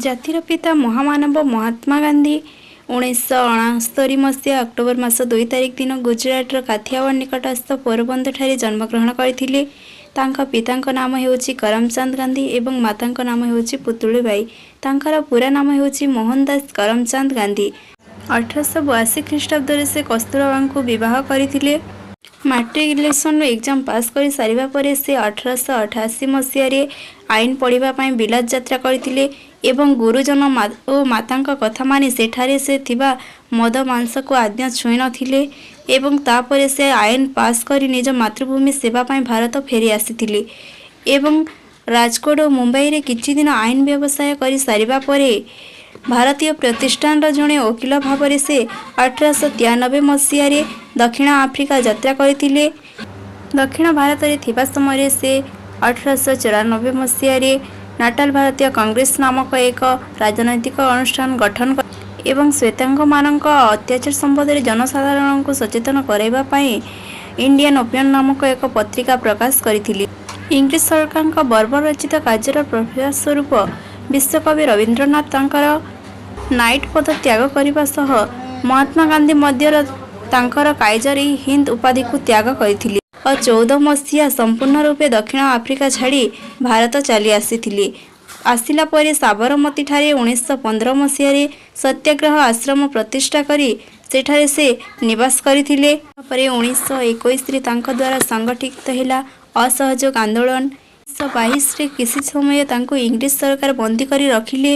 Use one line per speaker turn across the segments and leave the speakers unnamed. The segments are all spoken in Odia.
ଜାତିର ପିତା ମହାମାନବ ମହାତ୍ମା ଗାନ୍ଧୀ 1969 ମସିହା ଅକ୍ଟୋବର ମାସ 2 ତାରିଖ ଦିନ ଗୁଜରାଟର କାଥିଆୱାଡ଼ ନିକଟସ୍ଥ ପୋରବନ୍ଦରଠାରେ ଜନ୍ମଗ୍ରହଣ କରିଥିଲେ। ତାଙ୍କ ପିତାଙ୍କ ନାମ ହେଉଛି କରମଚାନ୍ଦ ଗାନ୍ଧୀ ଏବଂ ମାତାଙ୍କ ନାମ ହେଉଛି ପୁତୁଳିବାଇ। ତାଙ୍କର ପୁରା ନାମ ହେଉଛି ମୋହନ ଦାସ କରମଚାନ୍ଦ ଗାନ୍ଧୀ। 1882 ଖ୍ରୀଷ୍ଟାବ୍ଦରେ ସେ କସ୍ତୁରବାଙ୍କୁ ବିବାହ କରିଥିଲେ। ମାଟ୍ରିକୁଲେସନ ଏକ୍ଜାମ ପାସ୍ କରି ସାରିବା ପରେ ସେ 1888 ମସିହାରେ ଆଇନ ପଢ଼ିବା ପାଇଁ ବିଲାତ ଯାତ୍ରା କରିଥିଲେ ଏବଂ ଗୁରୁଜନ ଓ ମାତାଙ୍କ କଥା ମାନି ସେଠାରେ ସେ ଥିବା ମଦ ମାଂସକୁ ଆଦୌ ଛୁଇଁ ନଥିଲେ ଏବଂ ତାପରେ ସେ ଆଇନ ପାସ୍ କରି ନିଜ ମାତୃଭୂମି ସେବା ପାଇଁ ଭାରତ ଫେରି ଆସିଥିଲେ ଏବଂ ରାଜକୋଟ ଓ ମୁମ୍ବାଇରେ କିଛି ଦିନ ଆଇନ ବ୍ୟବସାୟ କରି ସାରିବା ପରେ ଭାରତୀୟ ପ୍ରତିଷ୍ଠାନର ଜଣେ ଓକିଲ ଭାବରେ ସେ 1893 ମସିହାରେ ଦକ୍ଷିଣ ଆଫ୍ରିକା ଯାତ୍ରା କରିଥିଲେ। ଦକ୍ଷିଣ ଭାରତରେ ଥିବା ସମୟରେ ସେ 1894 ମସିହାରେ ନାଟାଲ ଭାରତୀୟ କଂଗ୍ରେସ ନାମକ ଏକ ରାଜନୈତିକ ଅନୁଷ୍ଠାନ ଗଠନ ଏବଂ ଶ୍ୱେତାଙ୍ଗମାନଙ୍କ ଅତ୍ୟାଚାର ସମ୍ବନ୍ଧରେ ଜନସାଧାରଣଙ୍କୁ ସଚେତନ କରାଇବା ପାଇଁ ଇଣ୍ଡିଆନ୍ ଓପିନିୟନ ନାମକ ଏକ ପତ୍ରିକା ପ୍ରକାଶ କରିଥିଲେ। ଇଂରେଜ ସରକାରଙ୍କ ବର୍ବରଚିତ କାର୍ଯ୍ୟର ପ୍ରତିବାଦ ସ୍ୱରୂପ ବିଶ୍ୱକବି ରବୀନ୍ଦ୍ରନାଥ ତାଙ୍କର ନାଇଟ୍ ପଦ ତ୍ୟାଗ କରିବା ସହ ମହାତ୍ମା ଗାନ୍ଧୀ ମଧ୍ୟ ତାଙ୍କର କାଇଜର-ଇ-ହିନ୍ଦ ଉପାଧିକୁ ତ୍ୟାଗ କରିଥିଲେ ଓ 14 ମସିହା ସମ୍ପୂର୍ଣ୍ଣ ରୂପେ ଦକ୍ଷିଣ ଆଫ୍ରିକା ଛାଡ଼ି ଭାରତ ଚାଲି ଆସିଥିଲେ। ଆସିଲା ପରେ ସାବରମତୀଠାରେ 1915 ମସିହାରେ ସତ୍ୟାଗ୍ରହ ଆଶ୍ରମ ପ୍ରତିଷ୍ଠା କରି ସେଠାରେ ସେ ନିବାସ କରିଥିଲେ। ପରେ 1921ରେ ତାଙ୍କ ଦ୍ୱାରା ସଂଗଠିତ ହେଲା ଅସହଯୋଗ ଆନ୍ଦୋଳନ। 1922ରେ କିଛି ସମୟ ତାଙ୍କୁ ଇଂରେଜ ସରକାର ବନ୍ଦୀ କରି ରଖିଲେ।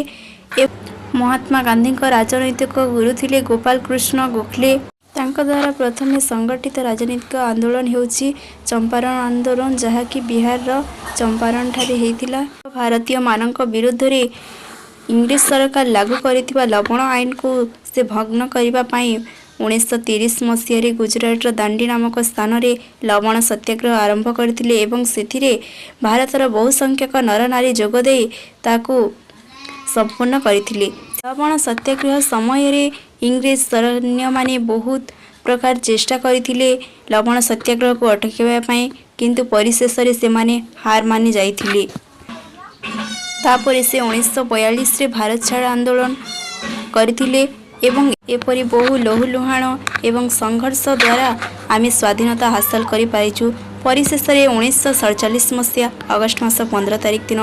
ମହାତ୍ମା ଗାନ୍ଧୀଙ୍କ ରାଜନୈତିକ ଗୁରୁ ଥିଲେ ଗୋପାଳ କୃଷ୍ଣ ଗୋଖଲେ। ତାଙ୍କ ଦ୍ୱାରା ପ୍ରଥମେ ସଂଗଠିତ ରାଜନୈତିକ ଆନ୍ଦୋଳନ ହେଉଛି ଚମ୍ପାରଣ ଆନ୍ଦୋଳନ, ଯାହାକି ବିହାରର ଚମ୍ପାରଣଠାରେ ହୋଇଥିଲା। ଭାରତୀୟମାନଙ୍କ ବିରୁଦ୍ଧରେ ଇଂରେଜ ସରକାର ଲାଗୁ କରିଥିବା ଲବଣ ଆଇନକୁ ସେ ଭଗ୍ନ କରିବା ପାଇଁ 1930 ମସିହାରେ ଗୁଜରାଟର ଦାଣ୍ଡି ନାମକ ସ୍ଥାନରେ ଲବଣ ସତ୍ୟାଗ୍ରହ ଆରମ୍ଭ କରିଥିଲେ ଏବଂ ସେଥିରେ ଭାରତର ବହୁ ସଂଖ୍ୟକ ନରନାରୀ ଯୋଗ ଦେଇ ତାକୁ ସମ୍ପୂର୍ଣ୍ଣ କରିଥିଲେ। ଲବଣ ସତ୍ୟାଗ୍ରହ ସମୟରେ ଇଂରେଜ ସୈନ୍ୟମାନେ ବହୁତ ପ୍ରକାର ଚେଷ୍ଟା କରିଥିଲେ ଲବଣ ସତ୍ୟାଗ୍ରହକୁ ଅଟକାଇବା ପାଇଁ, କିନ୍ତୁ ପରିଶେଷରେ ସେମାନେ ହାର ମାନି ଯାଇଥିଲେ। ତାପରେ ସେ 1942ରେ ଭାରତ ଛାଡ଼ ଆନ୍ଦୋଳନ କରିଥିଲେ ଏବଂ ଏପରି ବହୁ ଲହୁଲୁହାଣ ଏବଂ ସଂଘର୍ଷ ଦ୍ୱାରା ଆମେ ସ୍ୱାଧୀନତା ହାସଲ କରିପାରିଛୁ। ପରିଶେଷରେ 1947 ମସିହା ଅଗଷ୍ଟ ମାସ 15 ତାରିଖ ଦିନ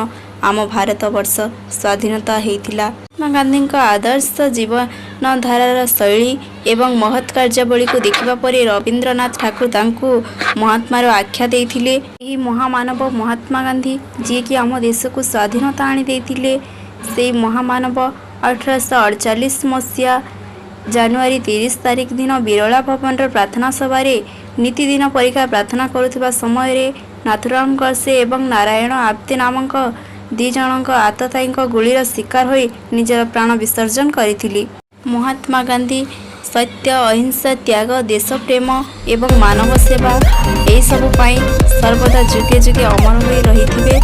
ଆମ ଭାରତବର୍ଷ ସ୍ୱାଧୀନତା ହୋଇଥିଲା। ମହାତ୍ମା ଗାନ୍ଧୀଙ୍କ ଆଦର୍ଶ ଜୀବନଧାରାର ଶୈଳୀ ଏବଂ ମହତ୍ କାର୍ଯ୍ୟାବଳୀକୁ ଦେଖିବା ପରେ ରବୀନ୍ଦ୍ରନାଥ ଠାକୁର ତାଙ୍କୁ ମହାତ୍ମାର ଆଖ୍ୟା ଦେଇଥିଲେ। ଏହି ମହାମାନବ ମହାତ୍ମା ଗାନ୍ଧୀ ଯିଏକି ଆମ ଦେଶକୁ ସ୍ୱାଧୀନତା ଆଣି ଦେଇଥିଲେ, ସେହି ମହାମାନବ 1848 ମସିହା ଜାନୁଆରୀ 30 ତାରିଖ ଦିନ ବିରଳା ଭବନର ପ୍ରାର୍ଥନା ସଭାରେ ନୀତିଦିନ ପରୀକ୍ଷା ପ୍ରାର୍ଥନା କରୁଥିବା ସମୟରେ ନାଥୁରାମ ଗଡ଼ସେ ଏବଂ ନାରାୟଣ ଆପ୍ତେ ନାମକ ଦୁଇ ଜଣଙ୍କ ଆତତାୟୀଙ୍କ ଗୁଳିର ଶିକାର ହୋଇ ନିଜର ପ୍ରାଣ ବିସର୍ଜନ କରିଥିଲେ। ମହାତ୍ମା ଗାନ୍ଧୀ ସତ୍ୟ, ଅହିଂସା, ତ୍ୟାଗ, ଦେଶପ୍ରେମ ଏବଂ ମାନବ ସେବା ଏହିସବୁ ପାଇଁ ସର୍ବଦା ଯୁଗେ ଯୁଗେ ଅମର ହୋଇ ରହିଥିବେ।